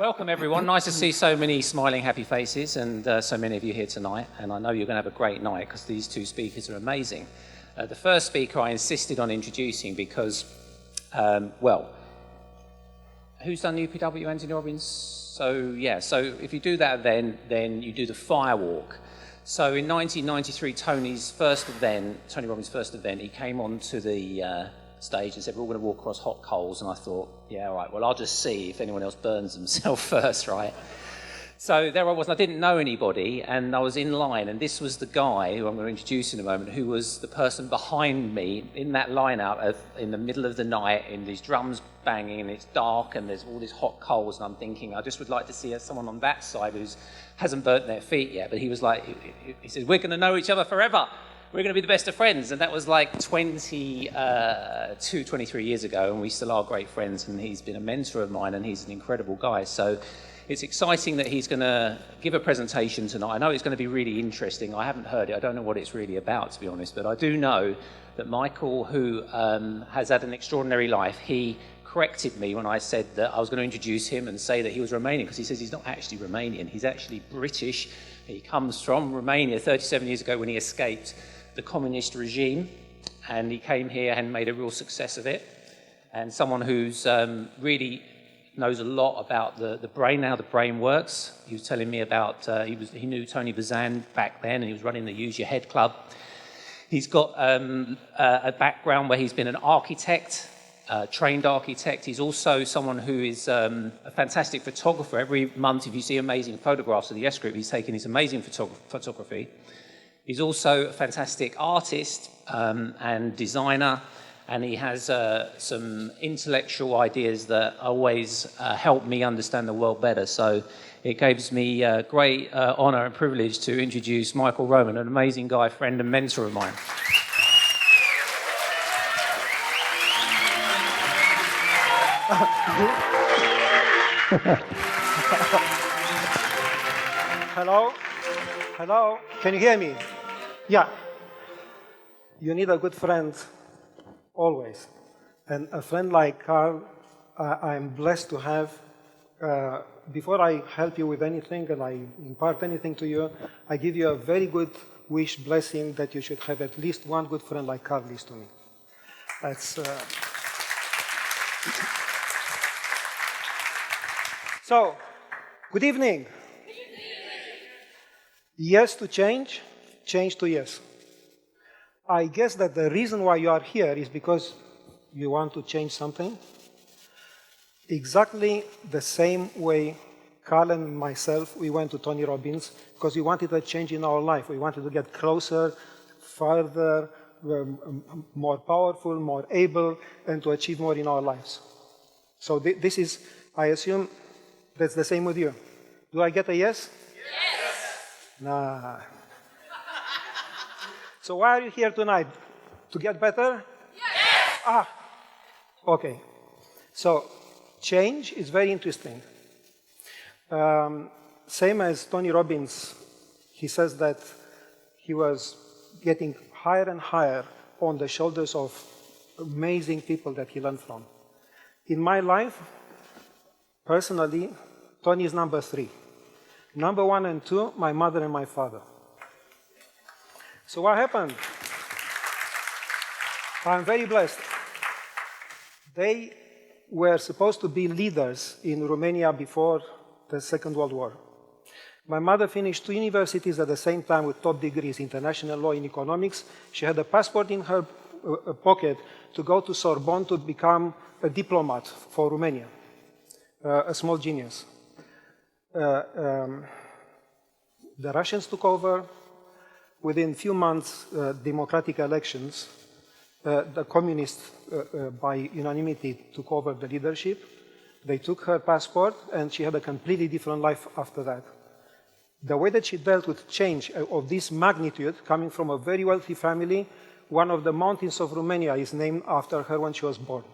Welcome, everyone. Nice to see so many smiling, happy faces and so many of you here tonight. And I know you're going to have a great night because these two speakers are amazing. The first speaker I insisted on introducing because, well, who's done UPW, Anthony Robbins? So if you do that then you do the fire walk. So in 1993, Tony Robbins' first event, he came onto the stage and said, we're all going to walk across hot coals. And I thought, yeah, all right, well, I'll just see if anyone else burns themselves first, right? So there I was, and I didn't know anybody, and I was in line, and this was the guy, who I'm going to introduce in a moment, who was the person behind me in that line-out in the middle of the night, in these drums banging, and it's dark, and there's all these hot coals, and I'm thinking, I just would like to see someone on that side who hasn't burnt their feet yet. But he was like, he said, we're going to know each other forever. We're going to be the best of friends. And that was like 23 years ago, and we still are great friends, and he's been a mentor of mine, and he's an incredible guy. So it's exciting that he's going to give a presentation tonight. I know it's going to be really interesting. I haven't heard it. I don't know what it's really about, to be honest, but I do know that Michael, who has had an extraordinary life, he corrected me when I said that I was going to introduce him and say that he was Romanian, because he says he's not actually Romanian. He's actually British. He comes from Romania 37 years ago when he escaped the communist regime, and he came here and made a real success of it. And someone who's really knows a lot about the brain, how the brain works. He was telling me about, he knew Tony Bazan back then, and he was running the Use Your Head Club. He's got a background where he's been an architect, trained architect. He's also someone who is a fantastic photographer. Every month, if you see amazing photographs of the YESx group, he's taking his amazing photography. He's also a fantastic artist and designer, and he has some intellectual ideas that always help me understand the world better. So it gives me great honor and privilege to introduce Michael Roman, an amazing guy, friend and mentor of mine. Hello? Hello? Can you hear me? Yeah. You need a good friend always. And a friend like Carl, I'm blessed to have. Before I help you with anything and I impart anything to you, I give you a very good wish, blessing that you should have at least one good friend like Carl is to me. That's. So, good evening. Yes to change, change to yes. I guess that the reason why you are here is because you want to change something. Exactly the same way Carl and myself, we went to Tony Robbins because we wanted a change in our life. We wanted to get closer, further, more powerful, more able, and to achieve more in our lives. So this is, I assume, that's the same with you. Do I get a yes? Nah. So why are you here tonight? To get better? Yes! Okay. So change is very interesting. Same as Tony Robbins, he says that he was getting higher and higher on the shoulders of amazing people that he learned from. In my life, personally, Tony is number 3. Number 1 and 2, my mother and my father. So what happened? I'm very blessed. They were supposed to be leaders in Romania before the Second World War. My mother finished 2 universities at the same time with top degrees, international law and economics. She had a passport in her pocket to go to Sorbonne to become a diplomat for Romania, a small genius. The Russians took over. Within a few months, democratic elections, the communists, by unanimity, took over the leadership. They took her passport, and she had a completely different life after that. The way that she dealt with change of this magnitude, coming from a very wealthy family, one of the mountains of Romania is named after her when she was born.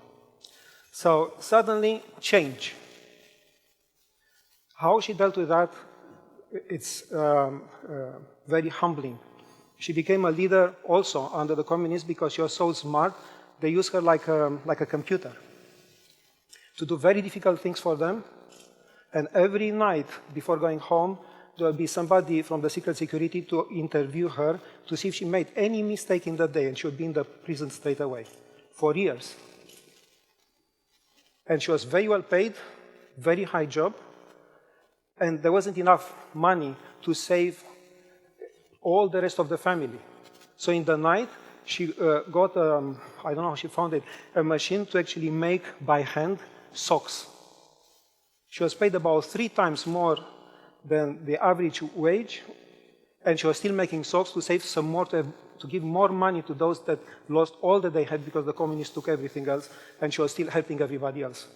So suddenly, change. How she dealt with that, it's very humbling. She became a leader also under the communists because she was so smart. They used her like a computer to do very difficult things for them. And every night before going home, there will be somebody from the secret security to interview her to see if she made any mistake in the day, and she would be in the prison straight away for years. And she was very well paid, very high job, and there wasn't enough money to save all the rest of the family. So in the night, she got, I don't know how she found it, a machine to actually make by hand socks. She was paid about 3 times more than the average wage, and she was still making socks to save some more, to give more money to those that lost all that they had because the communists took everything else, and she was still helping everybody else.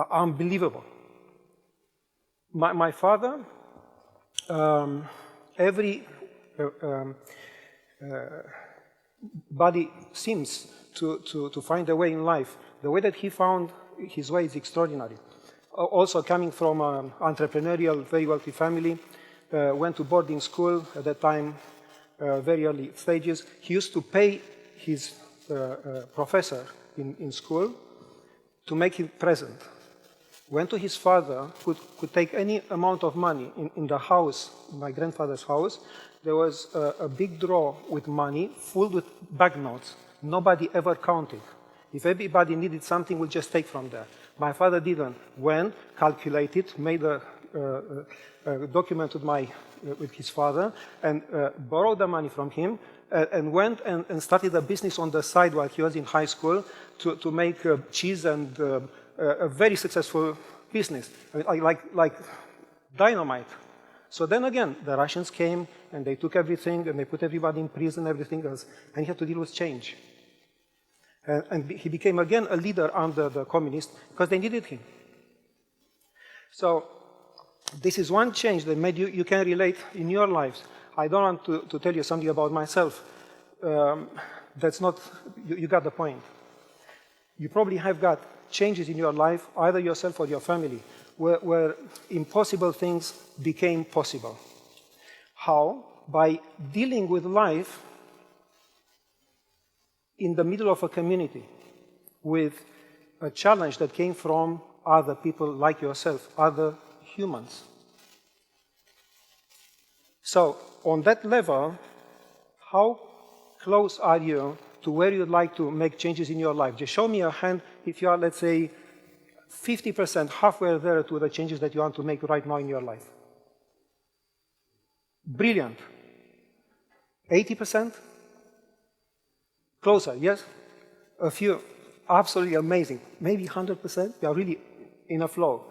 Unbelievable. My father, every body seems to find a way in life. The way that he found his way is extraordinary. Also coming from an entrepreneurial, very wealthy family, went to boarding school at that time, very early stages. He used to pay his professor in school to make him present. Went to his father, who could take any amount of money in the house, my grandfather's house. There was a big drawer with money, full with banknotes. Nobody ever counted. If everybody needed something, we'll just take from there. My father didn't. Went, calculated, made a document with his father, and borrowed the money from him, and went and started a business on the side while he was in high school to make cheese, and a very successful business, like dynamite. So then again, the Russians came, and they took everything, and they put everybody in prison, everything else, and he had to deal with change. And he became again a leader under the communists because they needed him. So this is one change that made you can relate in your lives. I don't want to tell you something about myself. That's not, you got the point. You probably have got changes in your life, either yourself or your family, where impossible things became possible. How? By dealing with life in the middle of a community with a challenge that came from other people like yourself, other humans. So, on that level, how close are you to where you'd like to make changes in your life? Just show me a hand if you are, let's say, 50%, halfway there to the changes that you want to make right now in your life. Brilliant. 80%? Closer, yes? A few, absolutely amazing. Maybe 100%? You are really in a flow.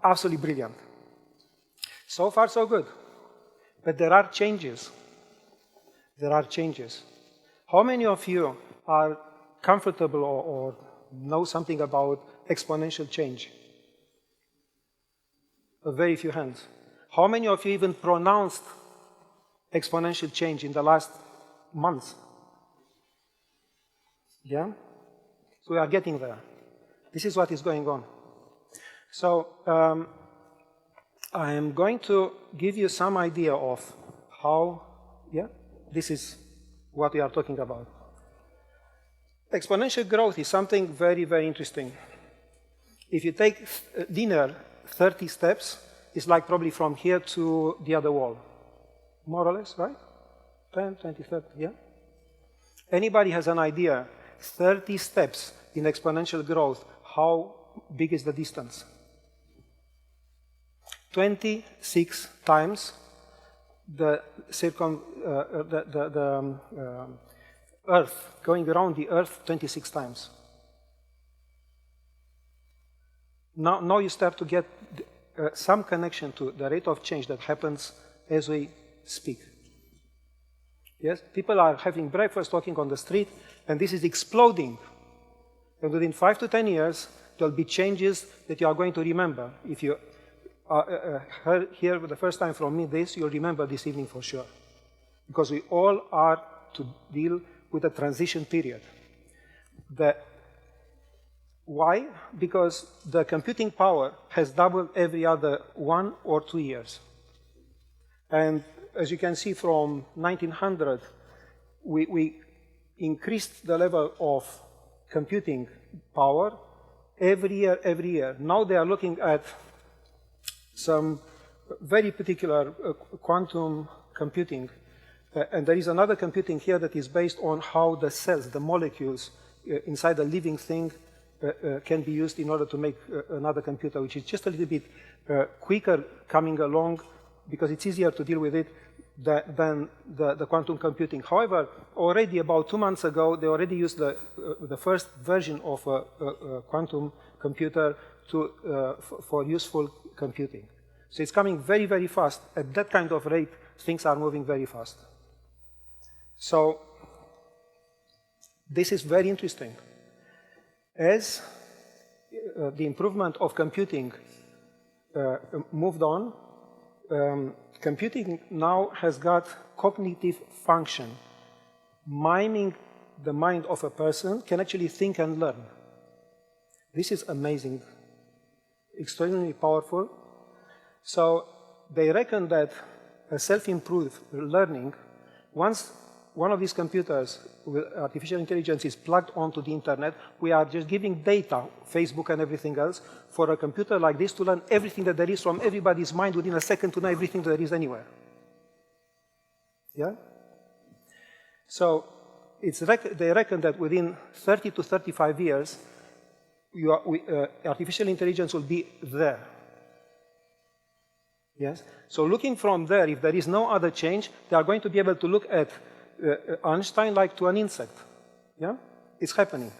Absolutely brilliant. So far, so good. But there are changes. There are changes. How many of you are comfortable or know something about exponential change? A very few hands. How many of you even pronounced exponential change in the last months? Yeah? So we are getting there. This is what is going on. So I am going to give you some idea of how, yeah, this is what we are talking about. Exponential growth is something very, very interesting. If you take linear 30 steps, it's like probably from here to the other wall. More or less, right? 10, 20, 30, yeah? Anybody has an idea, 30 steps in exponential growth, how big is the distance? 26 times the Earth, going around the Earth 26 times. Now you start to get some connection to the rate of change that happens as we speak. Yes, people are having breakfast, walking on the street, and this is exploding. And within 5 to 10 years, there will be changes that you are going to remember. If you hear the first time from me this, you'll remember this evening for sure. Because we all are to deal with a transition period. Why? Because the computing power has doubled every other 1 or 2 years. And as you can see from 1900, we increased the level of computing power every year. Now they are looking at some very particular quantum computing. And there is another computing here that is based on how the cells, the molecules inside a living thing can be used in order to make another computer, which is just a little bit quicker coming along because it's easier to deal with it than the quantum computing. However, already about 2 months ago, they already used the first version of a quantum computer for useful computing. So it's coming very, very fast. At that kind of rate, things are moving very fast. So this is very interesting. As the improvement of computing moved on, computing now has got cognitive function. Miming the mind of a person can actually think and learn. This is amazing, extremely powerful. So they reckon that a self-improved learning, once one of these computers with artificial intelligence is plugged onto the internet, we are just giving data, Facebook and everything else, for a computer like this to learn everything that there is from everybody's mind within a second to know everything that there is anywhere. Yeah? So they reckon that within 30 to 35 years, artificial intelligence will be there. Yes? So looking from there, if there is no other change, they are going to be able to look at Einstein like to an insect. Yeah? It's happening.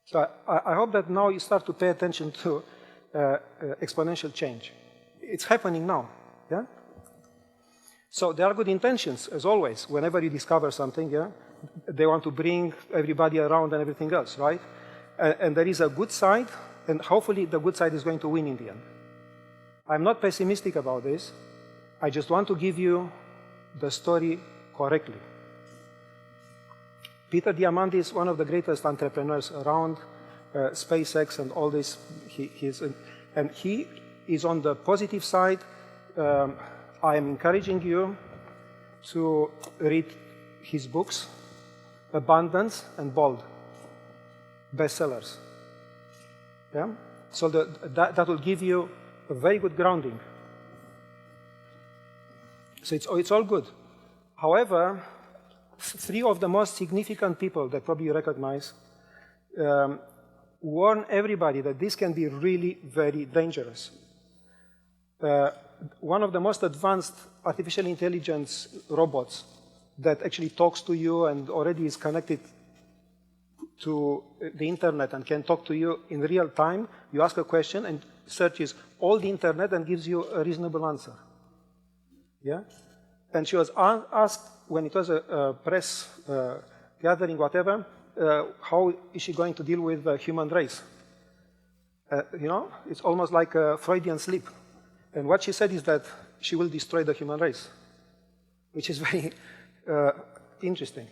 So I hope that now you start to pay attention to exponential change. It's happening now. Yeah? So there are good intentions, as always. Whenever you discover something, yeah, they want to bring everybody around and everything else, right? And there is a good side, and hopefully the good side is going to win in the end. I'm not pessimistic about this. I just want to give you the story correctly. Peter Diamandis, one of the greatest entrepreneurs around, SpaceX and all this, he is on the positive side. I am encouraging you to read his books, Abundance and Bold, bestsellers. Yeah? So that will give you a very good grounding. So it's all good. However, 3 of the most significant people that probably you recognize warn everybody that this can be really very dangerous. One of the most advanced artificial intelligence robots that actually talks to you and already is connected to the internet and can talk to you in real time, you ask a question and searches all the internet and gives you a reasonable answer. Yeah? And she was asked, when it was a press gathering, whatever, how is she going to deal with the human race? You know, it's almost like a Freudian slip. And what she said is that she will destroy the human race, which is very interesting.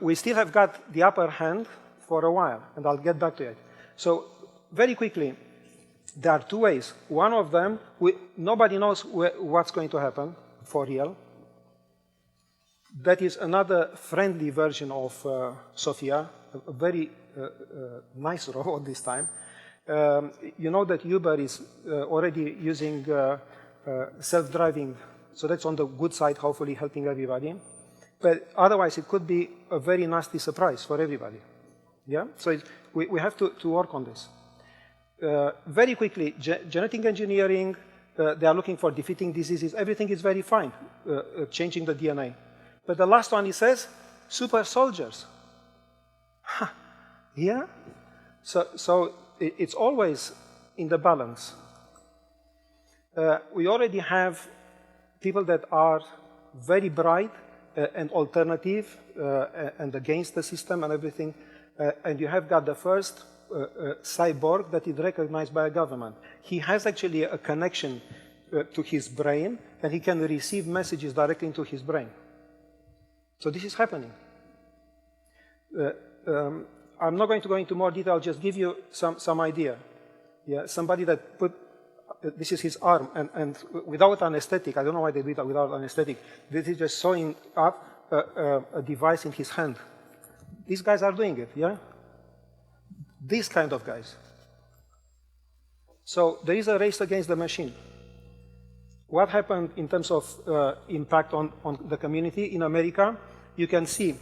We still have got the upper hand for a while, and I'll get back to it. So very quickly, there are 2 ways. One of them, nobody knows what's going to happen for real. That is another friendly version of Sophia, a very nice robot this time. You know that Uber is already using self-driving, so that's on the good side, hopefully helping everybody. But otherwise, it could be a very nasty surprise for everybody. Yeah? So we have to work on this. Very quickly, genetic engineering, they are looking for defeating diseases. Everything is very fine, changing the DNA. But the last one, he says, super soldiers. Yeah? So it's always in the balance. We already have people that are very bright and alternative and against the system and everything. And you have got the first cyborg that is recognized by a government. He has actually a connection to his brain, and he can receive messages directly into his brain. So this is happening. I'm not going to go into more detail, I'll just give you some idea. Yeah, somebody that put, this is his arm, and without anesthetic, I don't know why they do it without anesthetic, this is just sewing up a device in his hand. These guys are doing it, yeah? These kind of guys. So there is a race against the machine. What happened in terms of impact on the community in America? You can see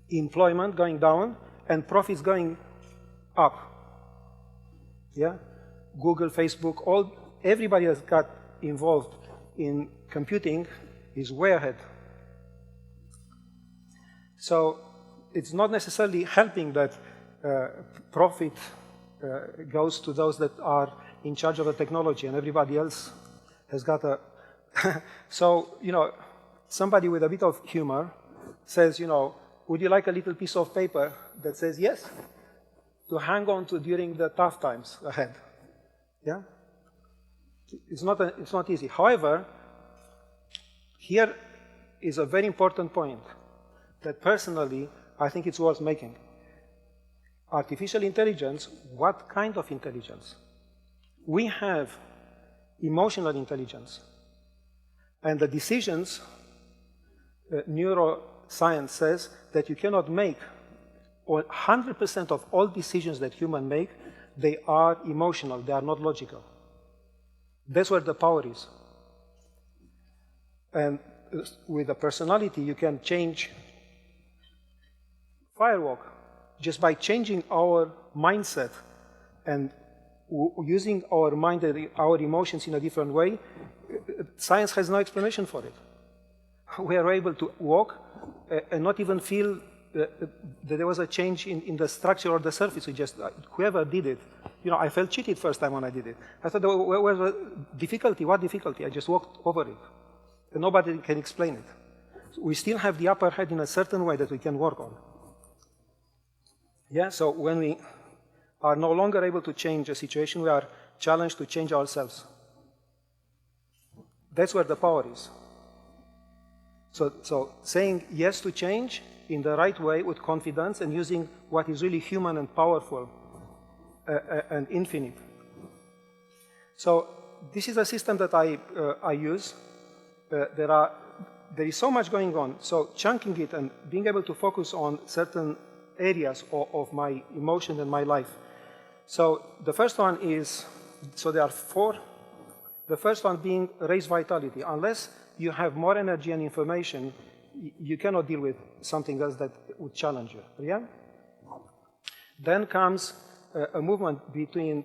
employment going down and profits going up. Yeah, Google, Facebook, everybody that's got involved in computing is way ahead. So it's not necessarily helping that profit goes to those that are in charge of the technology, and everybody else has got a... So, somebody with a bit of humor says, would you like a little piece of paper that says yes, to hang on to during the tough times ahead? Yeah? It's not easy. However, here is a very important point that personally I think it's worth making. Artificial intelligence, what kind of intelligence? We have emotional intelligence. And the decisions, neuroscience says that you cannot make 100% of all decisions that humans make, they are emotional, they are not logical. That's where the power is. And with a personality, you can change firewalk just by changing our mindset and using our mind and our emotions in a different way. Science has no explanation for it. We are able to walk and not even feel that there was a change in the structure or the surface. We just, whoever did it, I felt cheated first time when I did it. I thought, where was the difficulty? What difficulty? I just walked over it. And nobody can explain it. We still have the upper hand in a certain way that we can work on. Yeah, so when we are no longer able to change a situation, we are challenged to change ourselves. That's where the power is. So saying yes to change in the right way with confidence and using what is really human and powerful and infinite. So this is a system that I use. There is so much going on. So chunking it and being able to focus on certain areas of my emotion and my life. So the first one is, so there are 4. The first one being raise vitality. Unless you have more energy and information, you cannot deal with something else that would challenge you. Yeah? Then comes a movement between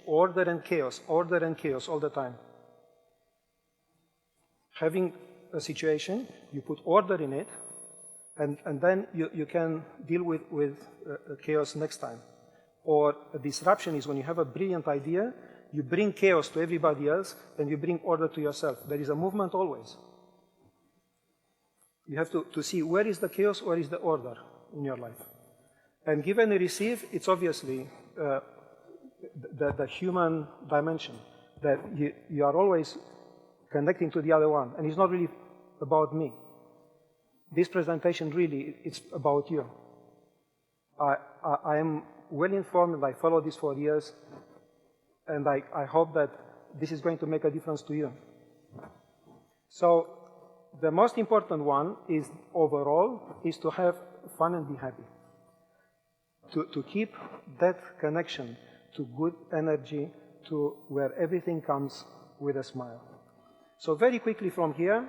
order and chaos all the time. Having a situation, you put order in it, and then you can deal with chaos next time. Or a disruption is when you have a brilliant idea, you bring chaos to everybody else, and you bring order to yourself. There is a movement always. You have to see where is the chaos, where is the order in your life. And give and receive, it's obviously the human dimension, that you are always connecting to the other one, and it's not really about me. This presentation really, it's about you. I am well informed, and I follow this for years, and I hope that this is going to make a difference to you. So the most important one is overall is to have fun and be happy. To keep that connection to good energy, to where everything comes with a smile. So very quickly from here,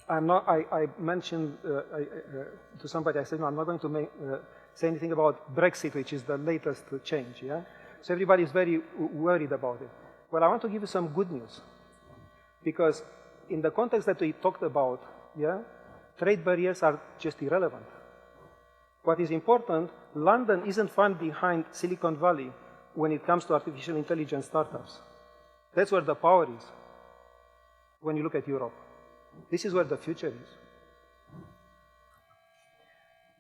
I mentioned to somebody, I said, no, I'm not going to say anything about Brexit, which is the latest change, yeah? So everybody is very worried about it. Well, I want to give you some good news. Because in the context that we talked about, yeah, trade barriers are just irrelevant. What is important, London isn't far behind Silicon Valley when it comes to artificial intelligence startups. That's where the power is when you look at Europe. This is where the future is.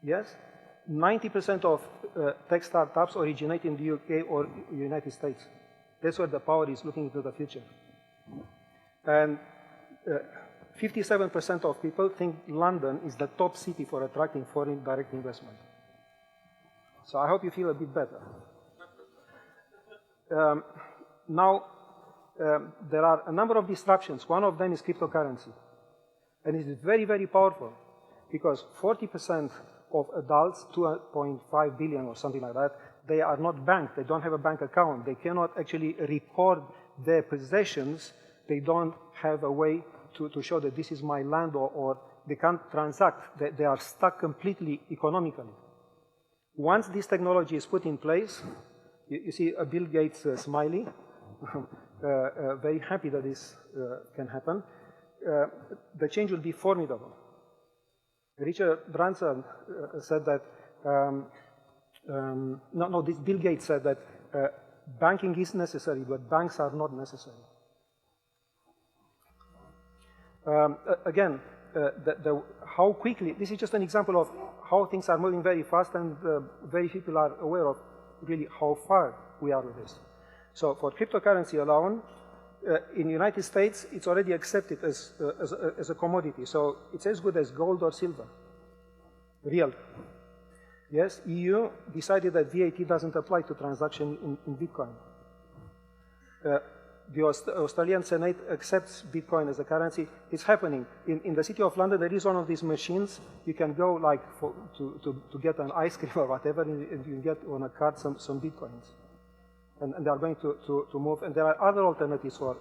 Yes? 90% of tech startups originate in the UK or United States. That's where the power is looking into the future. And 57% of people think London is the top city for attracting foreign direct investment. So I hope you feel a bit better. Now, there are a number of disruptions. One of them is cryptocurrency. And it is very, very powerful because 40% of adults, 2.5 billion or something like that, they are not banked, they don't have a bank account, they cannot actually record their possessions, they don't have a way to show that this is my land, or they can't transact, they are stuck completely economically. Once this technology is put in place, you see a Bill Gates smiley, very happy that this can happen, the change will be formidable. Richard Branson said that, this Bill Gates said that banking is necessary, but banks are not necessary. Again, how quickly, this is just an example of how things are moving very fast, and very few people are aware of really how far we are with this. So for cryptocurrency alone, in the United States, it's already accepted as a commodity. So it's as good as gold or silver, real. Yes, EU decided that VAT doesn't apply to transaction in Bitcoin. The Australian Senate accepts Bitcoin as a currency. It's happening. In the city of London, there is one of these machines. You can go like to get an ice cream or whatever, and you get on a card some Bitcoins. And they are going to move. And there are other alternatives for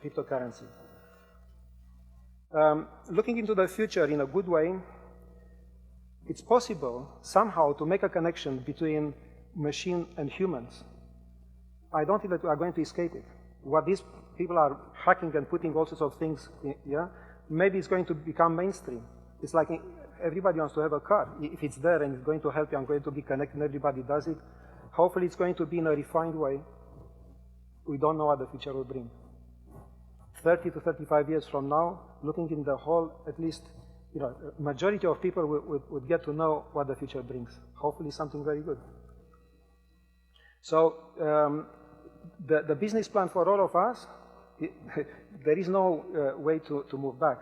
cryptocurrency. Looking into the future in a good way, it's possible somehow to make a connection between machine and humans. I don't think that we are going to escape it. What these people are hacking and putting all sorts of things, maybe it's going to become mainstream. It's like everybody wants to have a car. If it's there and it's going to help you, I'm going to be connected, and everybody does it. Hopefully it's going to be in a refined way. We don't know what the future will bring. 30 to 35 years from now, looking in the whole, at least, majority of people would get to know what the future brings. Hopefully something very good. So, the business plan for all of us, there is no way to move back.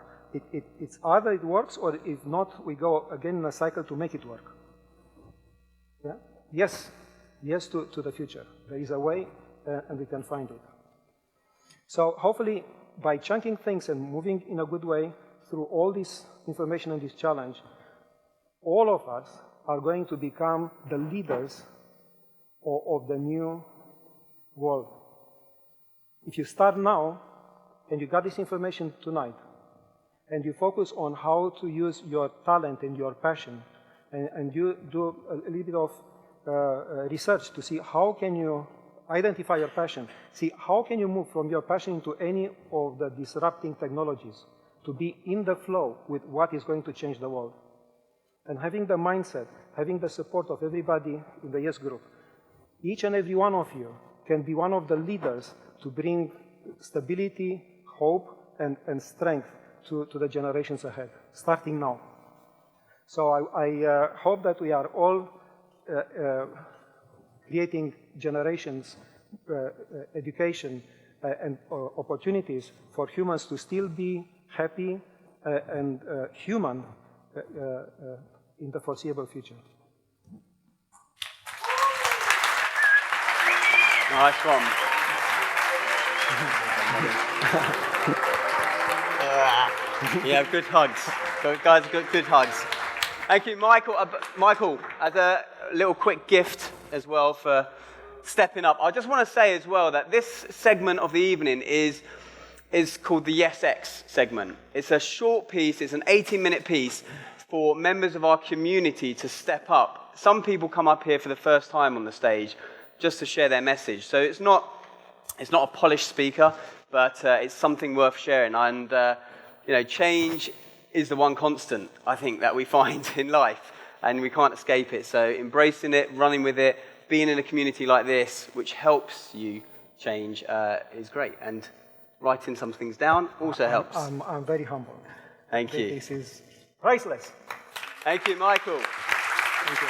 It's either it works, or if not, we go again in a cycle to make it work. Yeah? Yes to the future. There is a way, and we can find it. So hopefully, by chunking things and moving in a good way through all this information and this challenge, all of us are going to become the leaders of the new world. If you start now, and you got this information tonight, and you focus on how to use your talent and your passion, and you do a little bit of research to see how can you identify your passion, see how can you move from your passion into any of the disrupting technologies to be in the flow with what is going to change the world. And having the mindset, having the support of everybody in the YESx group, each and every one of you can be one of the leaders to bring stability, hope, and strength to the generations ahead, starting now. So I hope that we are all creating generations, education, and opportunities for humans to still be happy and human in the foreseeable future. Nice one. Yeah, good hugs. Guys, good hugs. Thank you, Michael. Michael, as a little quick gift as well for stepping up, I just want to say as well that this segment of the evening is called the YESx segment. It's a short piece, it's an 18-minute piece for members of our community to step up. Some people come up here for the first time on the stage just to share their message. So it's not a polished speaker, but it's something worth sharing. And change is the one constant, I think, that we find in life, and we can't escape it. So embracing it, running with it, being in a community like this, which helps you change, is great. And writing some things down also helps. I'm very humble. Thank you. This is priceless. Thank you, Michael. Thank you.